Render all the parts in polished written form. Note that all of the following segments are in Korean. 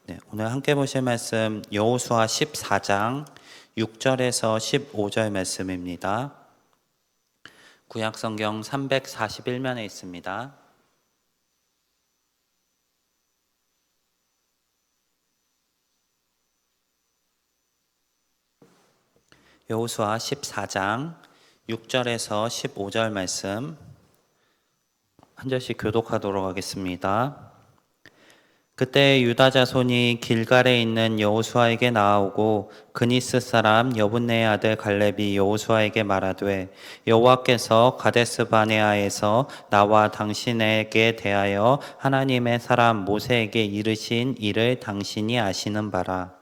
네, 오늘 함께 보실 말씀 여호수아 14장 6절에서 15절 말씀입니다. 구약성경 341면에 있습니다. 여호수아 14장 6절에서 15절 말씀 한 절씩 교독하도록 하겠습니다. 그때 유다 자손이 길갈에 있는 여호수아에게 나아오고 그니스 사람 여분네의 아들 갈렙이 여호수아에게 말하되 여호와께서 가데스 바네아에서 나와 당신에게 대하여 하나님의 사람 모세에게 이르신 일을 당신이 아시는 바라.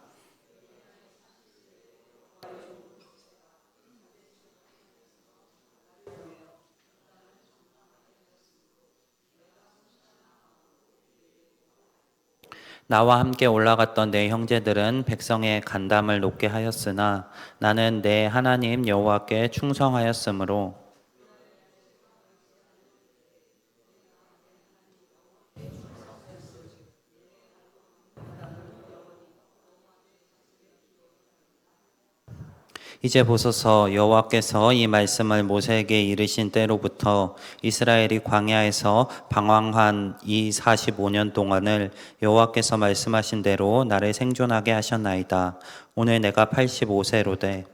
나와 함께 올라갔던 내 형제들은 백성의 간담을 높게 하였으나 나는 내 하나님 여호와께 충성하였으므로 이제 보소서 여호와께서 이 말씀을 모세에게 이르신 때로부터 이스라엘이 광야에서 방황한 이 45년 동안을 여호와께서 말씀하신 대로 나를 생존하게 하셨나이다. 오늘 내가 85세로 돼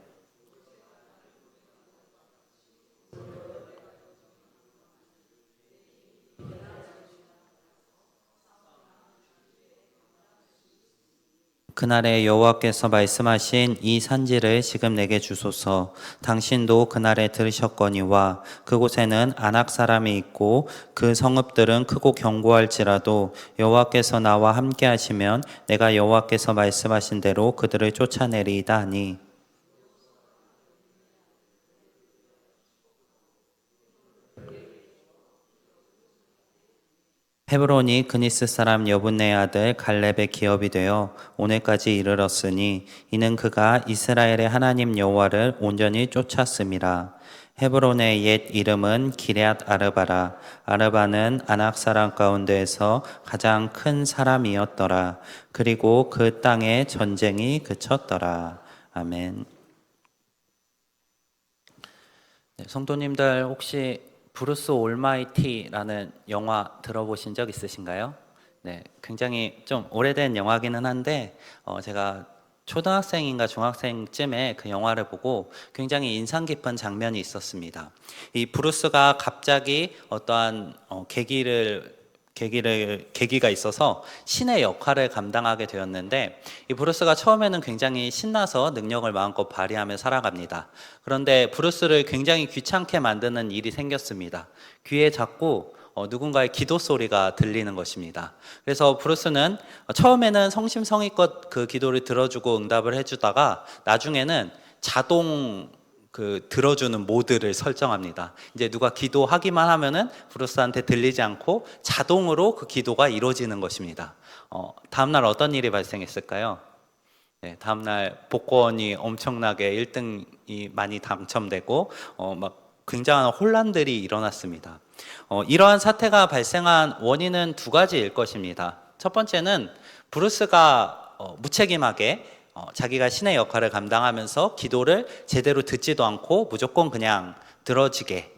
그날에 여호와께서 말씀하신 이 산지를 지금 내게 주소서. 당신도 그날에 들으셨거니와 그곳에는 아낙 사람이 있고 그 성읍들은 크고 견고할지라도 여호와께서 나와 함께 하시면 내가 여호와께서 말씀하신 대로 그들을 쫓아내리이다 하니 헤브론이 그니스 사람 여분네의 아들 갈렙의 기업이 되어 오늘까지 이르렀으니 이는 그가 이스라엘의 하나님 여호와를 온전히 쫓았음이라. 헤브론의 옛 이름은 기럇 아르바라. 아르바는 아낙 사람 가운데에서 가장 큰 사람이었더라. 그리고 그 땅에 전쟁이 그쳤더라. 아멘. 네, 성도님들 혹시 브루스 올마이티라는 영화 들어보신 적 있으신가요? 네, 굉장히 좀 오래된 영화기는 한데 제가 초등학생인가 중학생쯤에 그 영화를 보고 굉장히 인상 깊은 장면이 있었습니다. 이 브루스가 갑자기 어떠한 계기가 있어서 신의 역할을 감당하게 되었는데 이 브루스가 처음에는 굉장히 신나서 능력을 마음껏 발휘하며 살아갑니다. 그런데 브루스를 굉장히 귀찮게 만드는 일이 생겼습니다. 귀에 자꾸 누군가의 기도 소리가 들리는 것입니다. 그래서 브루스는 처음에는 성심성의껏 그 기도를 들어주고 응답을 해주다가 나중에는 자동 들어주는 모드를 설정합니다. 이제 누가 기도하기만 하면은 브루스한테 들리지 않고 자동으로 그 기도가 이루어지는 것입니다. 다음날 어떤 일이 발생했을까요? 네, 다음날 복권이 엄청나게 1등이 많이 당첨되고 막 굉장한 혼란들이 일어났습니다. 이러한 사태가 발생한 원인은 두 가지일 것입니다. 첫 번째는 브루스가 무책임하게 자기가 신의 역할을 감당하면서 기도를 제대로 듣지도 않고 무조건 그냥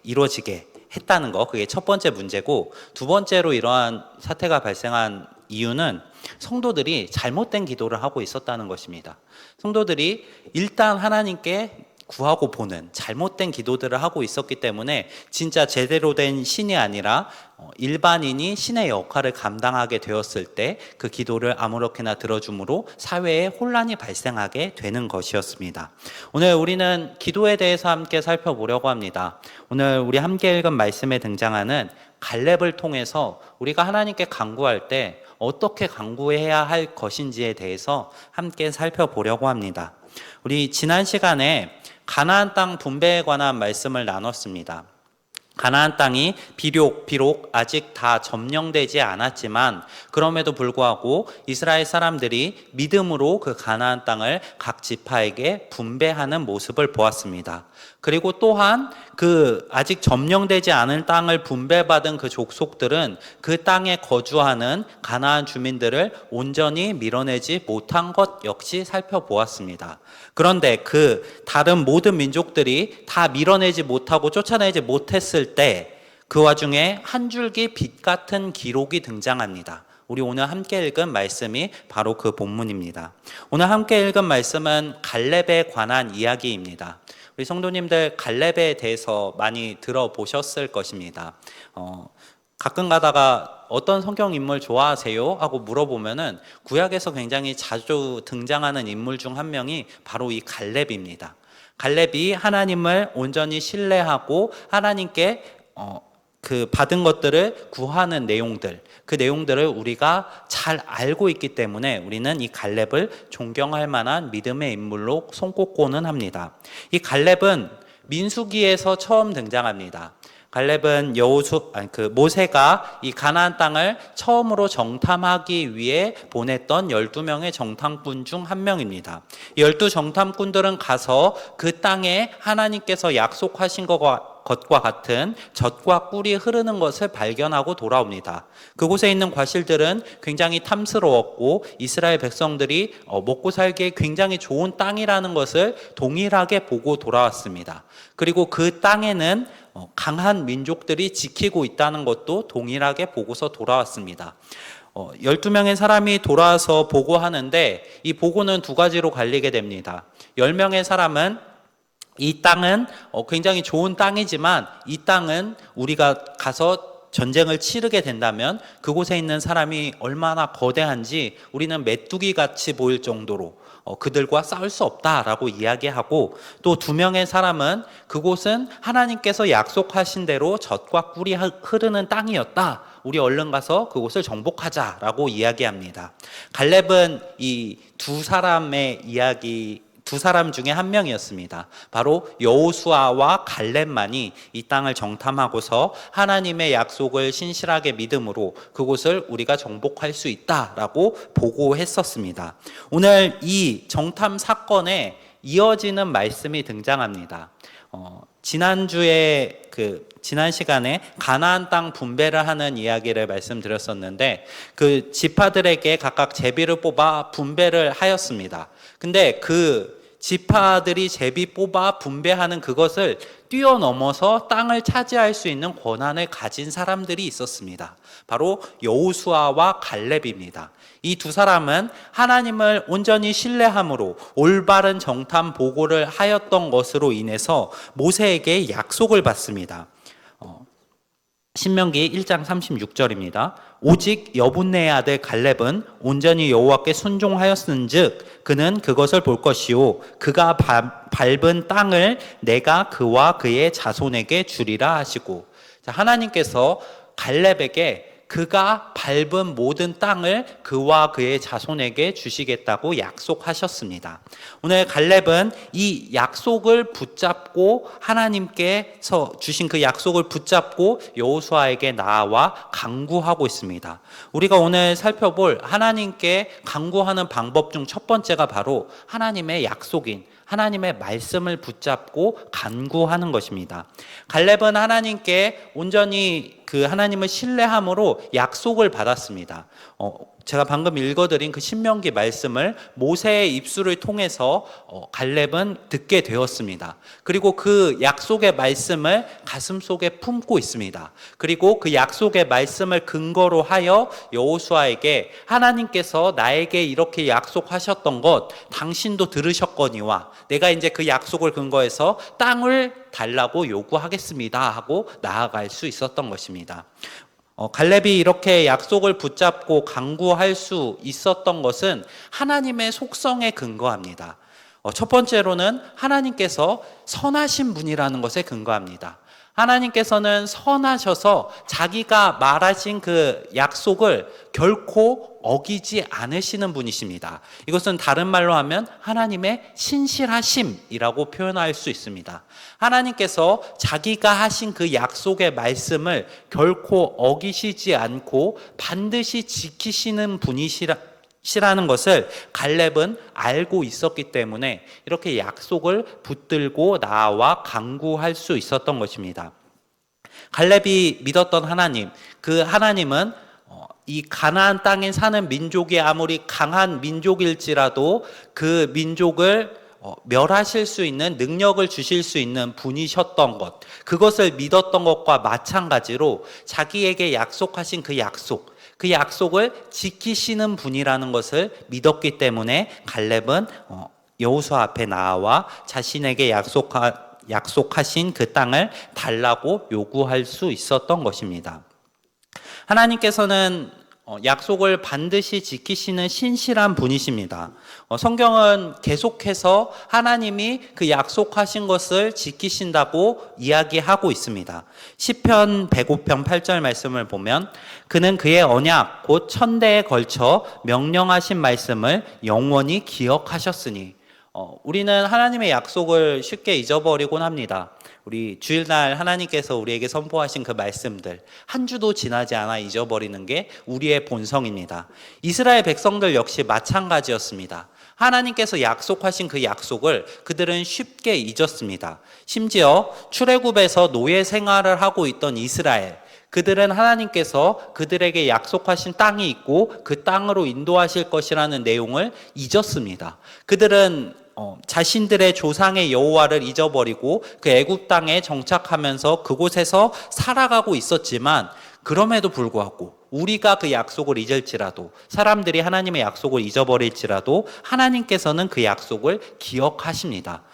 이루어지게 했다는 거, 그게 첫 번째 문제고, 두 번째로 이러한 사태가 발생한 이유는 성도들이 잘못된 기도를 하고 있었다는 것입니다. 성도들이 일단 하나님께 구하고 보는 잘못된 기도들을 하고 있었기 때문에 진짜 제대로 된 신이 아니라 일반인이 신의 역할을 감당하게 되었을 때 그 기도를 아무렇게나 들어줌으로 사회에 혼란이 발생하게 되는 것이었습니다. 오늘 우리는 기도에 대해서 함께 살펴보려고 합니다. 오늘 우리 함께 읽은 말씀에 등장하는 갈렙을 통해서 우리가 하나님께 간구할 때 어떻게 간구해야 할 것인지에 대해서 함께 살펴보려고 합니다. 우리 지난 시간에 가나안 땅 분배에 관한 말씀을 나눴습니다. 가나안 땅이 비록 아직 다 점령되지 않았지만 그럼에도 불구하고 이스라엘 사람들이 믿음으로 그 가나안 땅을 각 지파에게 분배하는 모습을 보았습니다. 그리고 또한 그 아직 점령되지 않은 땅을 분배받은 그 족속들은 그 땅에 거주하는 가나안 주민들을 온전히 밀어내지 못한 것 역시 살펴보았습니다. 그런데 그 다른 모든 민족들이 다 밀어내지 못하고 쫓아내지 못했을 때 그 와중에 한 줄기 빛 같은 기록이 등장합니다. 우리 오늘 함께 읽은 말씀이 바로 그 본문입니다. 오늘 함께 읽은 말씀은 갈렙에 관한 이야기입니다. 우리 성도님들 갈렙에 대해서 많이 들어보셨을 것입니다. 가끔 가다가 어떤 성경 인물 좋아하세요? 하고 물어보면은 구약에서 굉장히 자주 등장하는 인물 중 한 명이 바로 이 갈렙입니다. 갈렙이 하나님을 온전히 신뢰하고 하나님께 그 받은 것들을 구하는 내용들, 그 내용들을 우리가 잘 알고 있기 때문에 우리는 이 갈렙을 존경할 만한 믿음의 인물로 손꼽고는 합니다. 이 갈렙은 민수기에서 처음 등장합니다. 갈렙은 모세가 이 가나안 땅을 처음으로 정탐하기 위해 보냈던 12명의 정탐꾼 중 한 명입니다. 12 정탐꾼들은 가서 그 땅에 하나님께서 약속하신 것과 같은 젖과 꿀이 흐르는 것을 발견하고 돌아옵니다. 그곳에 있는 과실들은 굉장히 탐스러웠고 이스라엘 백성들이 먹고 살기에 굉장히 좋은 땅이라는 것을 동일하게 보고 돌아왔습니다. 그리고 그 땅에는 강한 민족들이 지키고 있다는 것도 동일하게 보고서 돌아왔습니다. 12명의 사람이 돌아와서 보고하는데 이 보고는 두 가지로 갈리게 됩니다. 10명의 사람은 이 땅은 굉장히 좋은 땅이지만 이 땅은 우리가 가서 전쟁을 치르게 된다면 그곳에 있는 사람이 얼마나 거대한지 우리는 메뚜기 같이 보일 정도로 그들과 싸울 수 없다라고 이야기하고, 또 2명의 사람은 그곳은 하나님께서 약속하신 대로 젖과 꿀이 흐르는 땅이었다, 우리 얼른 가서 그곳을 정복하자라고 이야기합니다. 갈렙은 이 두 사람의 이야기, 두 사람 중에 한 명이었습니다. 바로 여호수아와 갈렙만이 이 땅을 정탐하고서 하나님의 약속을 신실하게 믿음으로 그곳을 우리가 정복할 수 있다라고 보고했었습니다. 오늘 이 정탐 사건에 이어지는 말씀이 등장합니다. 지난 시간에 가나안 땅 분배를 하는 이야기를 말씀드렸었는데 그 지파들에게 각각 제비를 뽑아 분배를 하였습니다. 근데 그 지파들이 제비 뽑아 분배하는 그것을 뛰어넘어서 땅을 차지할 수 있는 권한을 가진 사람들이 있었습니다. 바로 여호수아와 갈렙입니다. 이 두 사람은 하나님을 온전히 신뢰함으로 올바른 정탐 보고를 하였던 것으로 인해서 모세에게 약속을 받습니다. 신명기 1장 36절입니다. 오직 여분네의 아들 갈렙은 온전히 여호와께 순종하였은즉 그는 그것을 볼 것이요 그가 밟은 땅을 내가 그와 그의 자손에게 주리라 하시고, 하나님께서 갈렙에게 그가 밟은 모든 땅을 그와 그의 자손에게 주시겠다고 약속하셨습니다. 오늘 갈렙은 이 약속을 붙잡고 하나님께서 주신 그 약속을 붙잡고 여호수아에게 나아와 간구하고 있습니다. 우리가 오늘 살펴볼 하나님께 간구하는 방법 중 첫 번째가 바로 하나님의 약속인 하나님의 말씀을 붙잡고 간구하는 것입니다. 갈렙은 하나님께 온전히 그 하나님을 신뢰함으로 약속을 받았습니다. 제가 방금 읽어드린 그 신명기 말씀을 모세의 입술을 통해서 갈렙은 듣게 되었습니다. 그리고 그 약속의 말씀을 가슴속에 품고 있습니다. 그리고 그 약속의 말씀을 근거로 하여 여호수아에게 하나님께서 나에게 이렇게 약속하셨던 것 당신도 들으셨거니와 내가 이제 그 약속을 근거해서 땅을 달라고 요구하겠습니다 하고 나아갈 수 있었던 것입니다. 갈렙이 이렇게 약속을 붙잡고 간구할 수 있었던 것은 하나님의 속성에 근거합니다. 첫 번째로는 하나님께서 선하신 분이라는 것에 근거합니다. 하나님께서는 선하셔서 자기가 말하신 그 약속을 결코 어기지 않으시는 분이십니다. 이것은 다른 말로 하면 하나님의 신실하심이라고 표현할 수 있습니다. 하나님께서 자기가 하신 그 약속의 말씀을 결코 어기시지 않고 반드시 지키시는 분이시라 시라는 것을 갈렙은 알고 있었기 때문에 이렇게 약속을 붙들고 나와 강구할 수 있었던 것입니다. 갈렙이 믿었던 하나님, 그 하나님은 이 가나안 땅에 사는 민족이 아무리 강한 민족일지라도 그 민족을 멸하실 수 있는 능력을 주실 수 있는 분이셨던 것, 그것을 믿었던 것과 마찬가지로 자기에게 약속하신 그 약속을 지키시는 분이라는 것을 믿었기 때문에 갈렙은 여호수아 앞에 나와 자신에게 약속하신 그 땅을 달라고 요구할 수 있었던 것입니다. 하나님께서는 약속을 반드시 지키시는 신실한 분이십니다. 성경은 계속해서 하나님이 그 약속하신 것을 지키신다고 이야기하고 있습니다. 시편 105편 8절 말씀을 보면 그는 그의 언약 곧 천대에 걸쳐 명령하신 말씀을 영원히 기억하셨으니, 우리는 하나님의 약속을 쉽게 잊어버리곤 합니다. 우리 주일날 하나님께서 우리에게 선포하신 그 말씀들 한 주도 지나지 않아 잊어버리는 게 우리의 본성입니다. 이스라엘 백성들 역시 마찬가지였습니다. 하나님께서 약속하신 그 약속을 그들은 쉽게 잊었습니다. 심지어 출애굽에서 노예 생활을 하고 있던 이스라엘, 그들은 하나님께서 그들에게 약속하신 땅이 있고 그 땅으로 인도하실 것이라는 내용을 잊었습니다. 그들은 자신들의 조상의 여호와를 잊어버리고 그 애굽 땅에 정착하면서 그곳에서 살아가고 있었지만, 그럼에도 불구하고 우리가 그 약속을 잊을지라도, 사람들이 하나님의 약속을 잊어버릴지라도 하나님께서는 그 약속을 기억하십니다.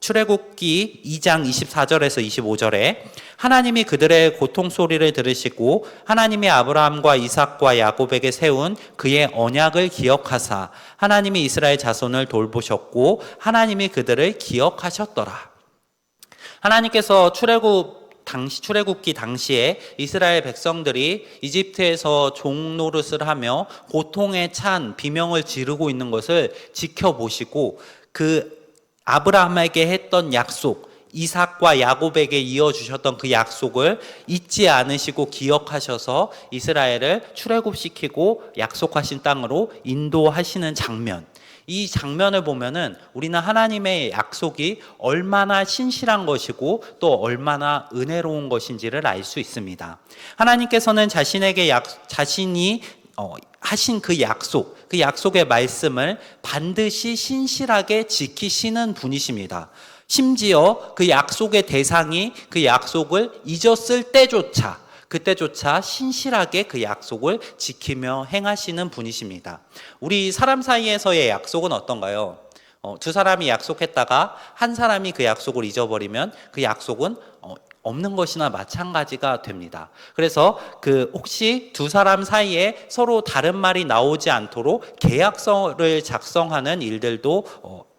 출애굽기 2장 24절에서 25절에 하나님이 그들의 고통 소리를 들으시고 하나님이 아브라함과 이삭과 야곱에게 세운 그의 언약을 기억하사 하나님이 이스라엘 자손을 돌보셨고 하나님이 그들을 기억하셨더라. 하나님께서 출애굽기 당시에 이스라엘 백성들이 이집트에서 종 노릇을 하며 고통에 찬 비명을 지르고 있는 것을 지켜보시고 그 아브라함에게 했던 약속, 이삭과 야곱에게 이어주셨던 그 약속을 잊지 않으시고 기억하셔서 이스라엘을 출애굽시키고 약속하신 땅으로 인도하시는 장면, 이 장면을 보면은 우리는 하나님의 약속이 얼마나 신실한 것이고 또 얼마나 은혜로운 것인지를 알 수 있습니다. 하나님께서는 자신이 하신 그 약속의 말씀을 반드시 신실하게 지키시는 분이십니다. 심지어 그 약속의 대상이 그 약속을 잊었을 그때조차 신실하게 그 약속을 지키며 행하시는 분이십니다. 우리 사람 사이에서의 약속은 어떤가요? 두 사람이 약속했다가 한 사람이 그 약속을 잊어버리면 그 약속은 없는 것이나 마찬가지가 됩니다. 그래서 혹시 두 사람 사이에 서로 다른 말이 나오지 않도록 계약서를 작성하는 일들도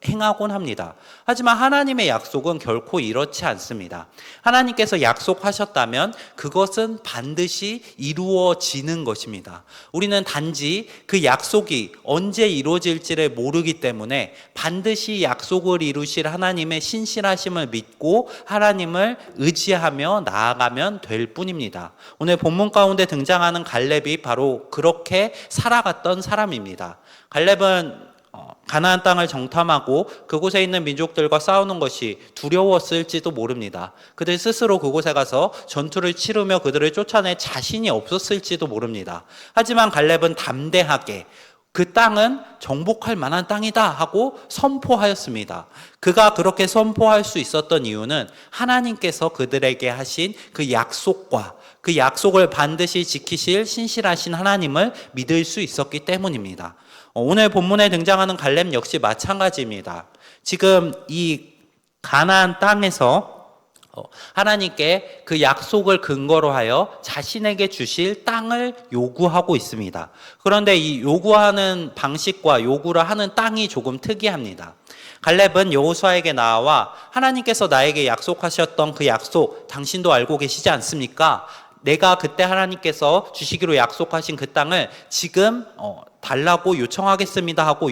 행하곤 합니다. 하지만 하나님의 약속은 결코 이렇지 않습니다. 하나님께서 약속하셨다면 그것은 반드시 이루어지는 것입니다. 우리는 단지 그 약속이 언제 이루어질지를 모르기 때문에 반드시 약속을 이루실 하나님의 신실하심을 믿고 하나님을 의지하며 나아가면 될 뿐입니다. 오늘 본문 가운데 등장하는 갈렙이 바로 그렇게 살아갔던 사람입니다. 갈렙은 가나안 땅을 정탐하고 그곳에 있는 민족들과 싸우는 것이 두려웠을지도 모릅니다. 그들 스스로 그곳에 가서 전투를 치르며 그들을 쫓아낼 자신이 없었을지도 모릅니다. 하지만 갈렙은 담대하게 그 땅은 정복할 만한 땅이다 하고 선포하였습니다. 그가 그렇게 선포할 수 있었던 이유는 하나님께서 그들에게 하신 그 약속과 그 약속을 반드시 지키실 신실하신 하나님을 믿을 수 있었기 때문입니다. 오늘 본문에 등장하는 갈렙 역시 마찬가지입니다. 지금 이 가나안 땅에서 하나님께 그 약속을 근거로 하여 자신에게 주실 땅을 요구하고 있습니다. 그런데 이 요구하는 방식과 요구를 하는 땅이 조금 특이합니다. 갈렙은 여호수아에게 나와 하나님께서 나에게 약속하셨던 그 약속 당신도 알고 계시지 않습니까? 내가 그때 하나님께서 주시기로 약속하신 그 땅을 지금 달라고 요청하겠습니다 하고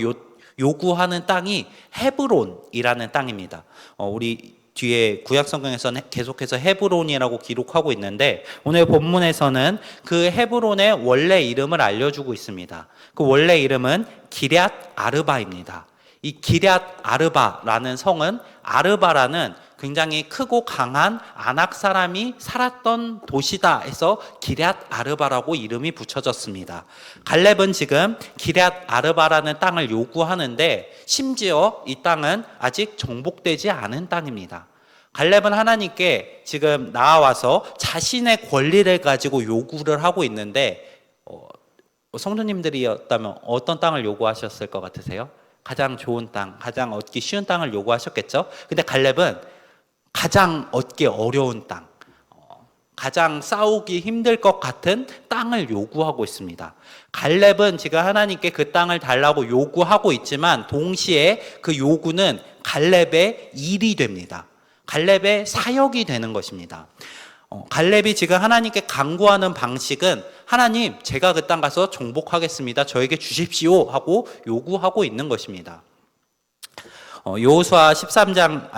요구하는 땅이 헤브론이라는 땅입니다. 우리 뒤에 구약성경에서는 계속해서 헤브론이라고 기록하고 있는데 오늘 본문에서는 그 헤브론의 원래 이름을 알려주고 있습니다. 그 원래 이름은 기럇 아르바입니다. 이 기럇 아르바라는 성은 아르바라는 굉장히 크고 강한 아낙 사람이 살았던 도시다 해서 기럇 아르바라고 이름이 붙여졌습니다. 갈렙은 지금 기럇 아르바라는 땅을 요구하는데 심지어 이 땅은 아직 정복되지 않은 땅입니다. 갈렙은 하나님께 지금 나와서 자신의 권리를 가지고 요구를 하고 있는데 성도님들이었다면 어떤 땅을 요구하셨을 것 같으세요? 가장 좋은 땅, 가장 얻기 쉬운 땅을 요구하셨겠죠? 근데 갈렙은 가장 얻기 어려운 땅, 가장 싸우기 힘들 것 같은 땅을 요구하고 있습니다. 갈렙은 지금 하나님께 그 땅을 달라고 요구하고 있지만 동시에 그 요구는 갈렙의 일이 됩니다. 갈렙의 사역이 되는 것입니다. 갈렙이 지금 하나님께 간구하는 방식은 하나님, 제가 그 땅 가서 정복하겠습니다. 저에게 주십시오 하고 요구하고 있는 것입니다. 여호수아 15장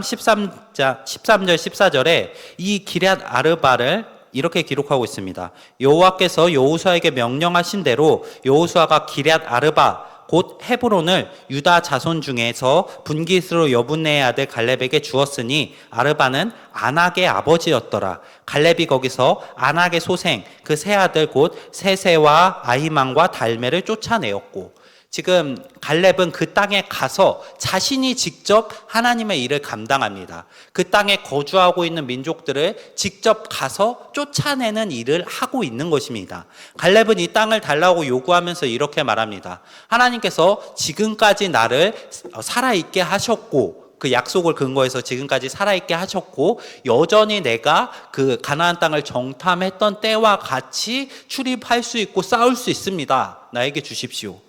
13절 14절에 이 기럇 아르바를 이렇게 기록하고 있습니다. 여호와께서 여호수아에게 명령하신 대로 여호수아가 기럇 아르바 곧 헤브론을 유다 자손 중에서 분깃으로 여분네의 아들 갈렙에게 주었으니 아르바는 아낙의 아버지였더라. 갈렙이 거기서 아낙의 소생 그 세 아들 곧 세세와 아히만과 달메를 쫓아내었고, 지금 갈렙은 그 땅에 가서 자신이 직접 하나님의 일을 감당합니다. 그 땅에 거주하고 있는 민족들을 직접 가서 쫓아내는 일을 하고 있는 것입니다. 갈렙은 이 땅을 달라고 요구하면서 이렇게 말합니다. 하나님께서 지금까지 나를 살아있게 하셨고, 그 약속을 근거해서 지금까지 살아있게 하셨고, 여전히 내가 그 가나안 땅을 정탐했던 때와 같이 출입할 수 있고 싸울 수 있습니다. 나에게 주십시오.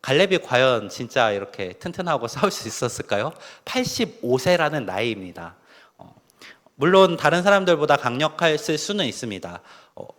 갈렙이 과연 진짜 이렇게 튼튼하고 싸울 수 있었을까요? 85세라는 나이입니다. 물론 다른 사람들보다 강력했을 수는 있습니다.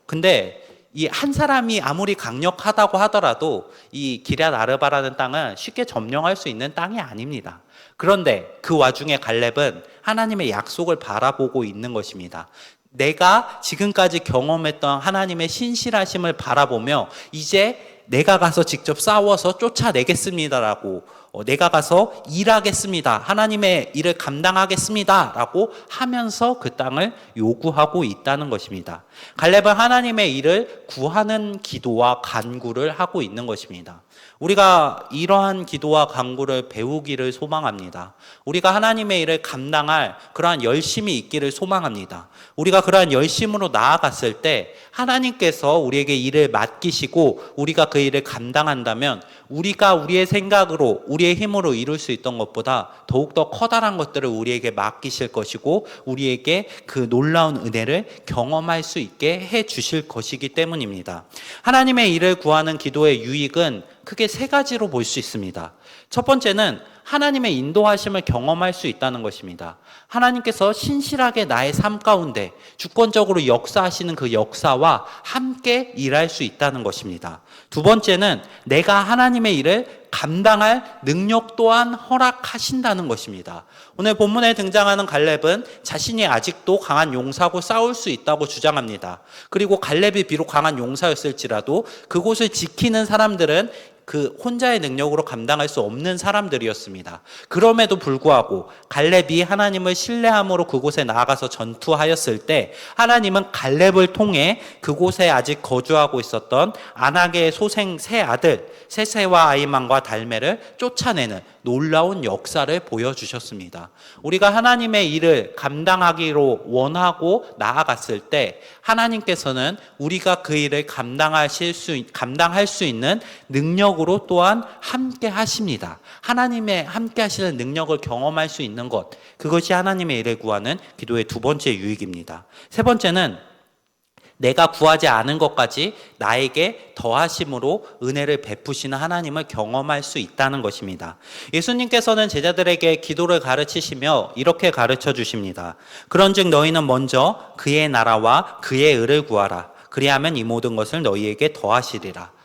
근데 이 한 사람이 아무리 강력하다고 하더라도 이 기럇 아르바라는 땅은 쉽게 점령할 수 있는 땅이 아닙니다. 그런데 그 와중에 갈렙은 하나님의 약속을 바라보고 있는 것입니다. 내가 지금까지 경험했던 하나님의 신실하심을 바라보며 이제 내가 가서 직접 싸워서 쫓아내겠습니다라고, 내가 가서 일하겠습니다, 하나님의 일을 감당하겠습니다라고 하면서 그 땅을 요구하고 있다는 것입니다. 갈렙은 하나님의 일을 구하는 기도와 간구를 하고 있는 것입니다. 우리가 이러한 기도와 간구를 배우기를 소망합니다. 우리가 하나님의 일을 감당할 그러한 열심이 있기를 소망합니다. 우리가 그러한 열심으로 나아갔을 때 하나님께서 우리에게 일을 맡기시고 우리가 그 일을 감당한다면 우리가 우리의 생각으로 우리의 힘으로 이룰 수 있던 것보다 더욱더 커다란 것들을 우리에게 맡기실 것이고 우리에게 그 놀라운 은혜를 경험할 수 있게 해 주실 것이기 때문입니다. 하나님의 일을 구하는 기도의 유익은 크게 세 가지로 볼 수 있습니다. 첫 번째는 하나님의 인도하심을 경험할 수 있다는 것입니다. 하나님께서 신실하게 나의 삶 가운데 주권적으로 역사하시는 그 역사와 함께 일할 수 있다는 것입니다. 두 번째는 내가 하나님의 일을 감당할 능력 또한 허락하신다는 것입니다. 오늘 본문에 등장하는 갈렙은 자신이 아직도 강한 용사고 싸울 수 있다고 주장합니다. 그리고 갈렙이 비록 강한 용사였을지라도 그곳을 지키는 사람들은 그 혼자의 능력으로 감당할 수 없는 사람들이었습니다. 그럼에도 불구하고 갈렙이 하나님을 신뢰함으로 그곳에 나아가서 전투하였을 때 하나님은 갈렙을 통해 그곳에 아직 거주하고 있었던 아낙의 소생 세 아들 세세와 아히만과 달메를 쫓아내는 놀라운 역사를 보여주셨습니다. 우리가 하나님의 일을 감당하기로 원하고 나아갔을 때 하나님께서는 우리가 그 일을 감당할 수 있는 능력으로 또한 함께 하십니다. 하나님의 함께 하시는 능력을 경험할 수 있는 것, 그것이 하나님의 일을 구하는 기도의 두 번째 유익입니다. 세 번째는 내가 구하지 않은 것까지 나에게 더하심으로 은혜를 베푸시는 하나님을 경험할 수 있다는 것입니다. 예수님께서는 제자들에게 기도를 가르치시며 이렇게 가르쳐 주십니다. 그런즉 너희는 먼저 그의 나라와 그의 의를 구하라. 그리하면 이 모든 것을 너희에게 더하시리라.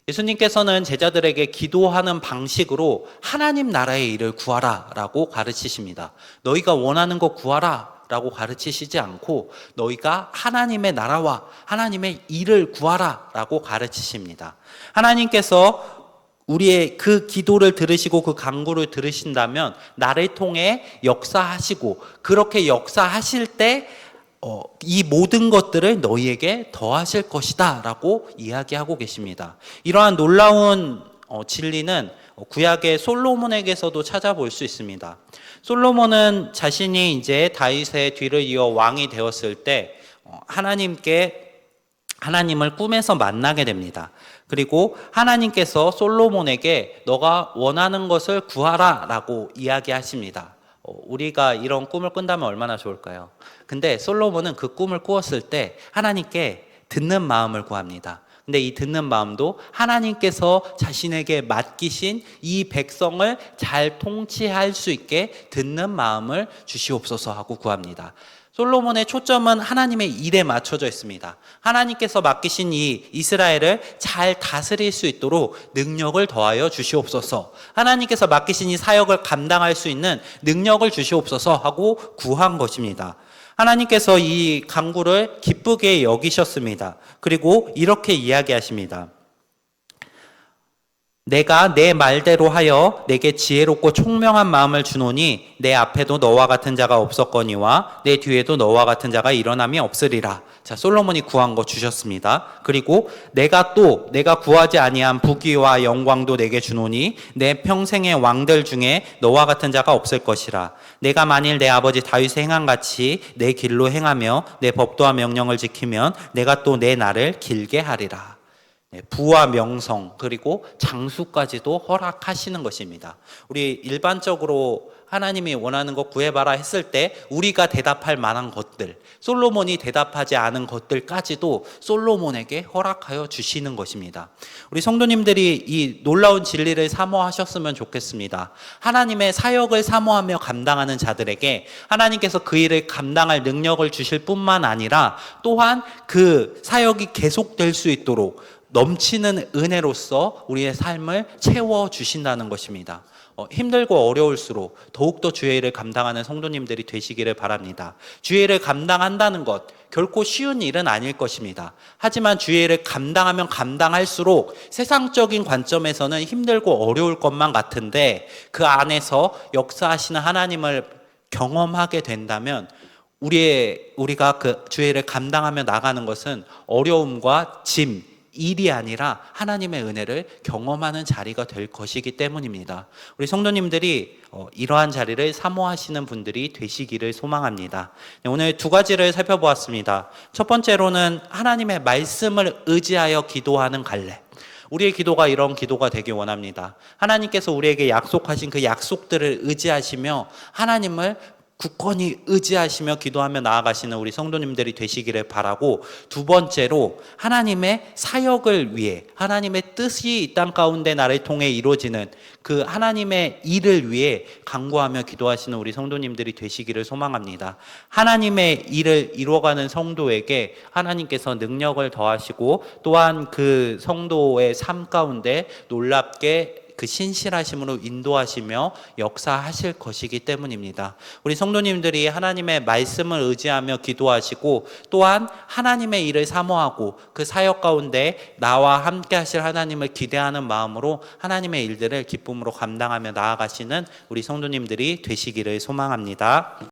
예수님께서는 제자들에게 기도하는 방식으로 하나님 나라의 일을 구하라 라고 가르치십니다. 너희가 원하는 거 구하라 라고 가르치시지 않고 너희가 하나님의 나라와 하나님의 일을 구하라 라고 가르치십니다. 하나님께서 우리의 그 기도를 들으시고 그 간구를 들으신다면 나를 통해 역사하시고, 그렇게 역사하실 때 이 모든 것들을 너희에게 더하실 것이다 라고 이야기하고 계십니다. 이러한 놀라운 진리는 구약의 솔로몬에게서도 찾아볼 수 있습니다. 솔로몬은 자신이 이제 다윗의 뒤를 이어 왕이 되었을 때 하나님을 꿈에서 만나게 됩니다. 그리고 하나님께서 솔로몬에게 너가 원하는 것을 구하라 라고 이야기하십니다. 우리가 이런 꿈을 꾼다면 얼마나 좋을까요? 근데 솔로몬은 그 꿈을 꾸었을 때 하나님께 듣는 마음을 구합니다. 근데 이 듣는 마음도 하나님께서 자신에게 맡기신 이 백성을 잘 통치할 수 있게 듣는 마음을 주시옵소서 하고 구합니다. 솔로몬의 초점은 하나님의 일에 맞춰져 있습니다. 하나님께서 맡기신 이 이스라엘을 잘 다스릴 수 있도록 능력을 더하여 주시옵소서, 하나님께서 맡기신 이 사역을 감당할 수 있는 능력을 주시옵소서 하고 구한 것입니다. 하나님께서 이 간구를 기쁘게 여기셨습니다. 그리고 이렇게 이야기하십니다. 내가 내 말대로 하여 내게 지혜롭고 총명한 마음을 주노니 내 앞에도 너와 같은 자가 없었거니와 내 뒤에도 너와 같은 자가 일어남이 없으리라. 자, 솔로몬이 구한 거 주셨습니다. 그리고 내가 구하지 아니한 부귀와 영광도 내게 주노니 내 평생의 왕들 중에 너와 같은 자가 없을 것이라. 내가 만일 내 아버지 다윗의 행한 같이 내 길로 행하며 내 법도와 명령을 지키면 내가 또 내 날을 길게 하리라. 부와 명성 그리고 장수까지도 허락하시는 것입니다. 우리 일반적으로 하나님이 원하는 것 구해봐라 했을 때 우리가 대답할 만한 것들, 솔로몬이 대답하지 않은 것들까지도 솔로몬에게 허락하여 주시는 것입니다. 우리 성도님들이 이 놀라운 진리를 사모하셨으면 좋겠습니다. 하나님의 사역을 사모하며 감당하는 자들에게 하나님께서 그 일을 감당할 능력을 주실 뿐만 아니라 또한 그 사역이 계속될 수 있도록 넘치는 은혜로서 우리의 삶을 채워주신다는 것입니다. 힘들고 어려울수록 더욱더 주의 일을 감당하는 성도님들이 되시기를 바랍니다. 주의 일을 감당한다는 것 결코 쉬운 일은 아닐 것입니다. 하지만 주의 일을 감당하면 감당할수록 세상적인 관점에서는 힘들고 어려울 것만 같은데 그 안에서 역사하시는 하나님을 경험하게 된다면 우리가 그 주의 일을 감당하며 나가는 것은 어려움과 짐, 일이 아니라 하나님의 은혜를 경험하는 자리가 될 것이기 때문입니다. 우리 성도님들이 이러한 자리를 사모하시는 분들이 되시기를 소망합니다. 오늘 두 가지를 살펴보았습니다. 첫 번째로는 하나님의 말씀을 의지하여 기도하는 갈래. 우리의 기도가 이런 기도가 되길 원합니다. 하나님께서 우리에게 약속하신 그 약속들을 의지하시며 하나님을 굳건히 의지하시며 기도하며 나아가시는 우리 성도님들이 되시기를 바라고, 두 번째로 하나님의 사역을 위해 하나님의 뜻이 이 땅 가운데 나를 통해 이루어지는 그 하나님의 일을 위해 간구하며 기도하시는 우리 성도님들이 되시기를 소망합니다. 하나님의 일을 이루어가는 성도에게 하나님께서 능력을 더하시고 또한 그 성도의 삶 가운데 놀랍게 그 신실하심으로 인도하시며 역사하실 것이기 때문입니다. 우리 성도님들이 하나님의 말씀을 의지하며 기도하시고 또한 하나님의 일을 사모하고 그 사역 가운데 나와 함께 하실 하나님을 기대하는 마음으로 하나님의 일들을 기쁨으로 감당하며 나아가시는 우리 성도님들이 되시기를 소망합니다.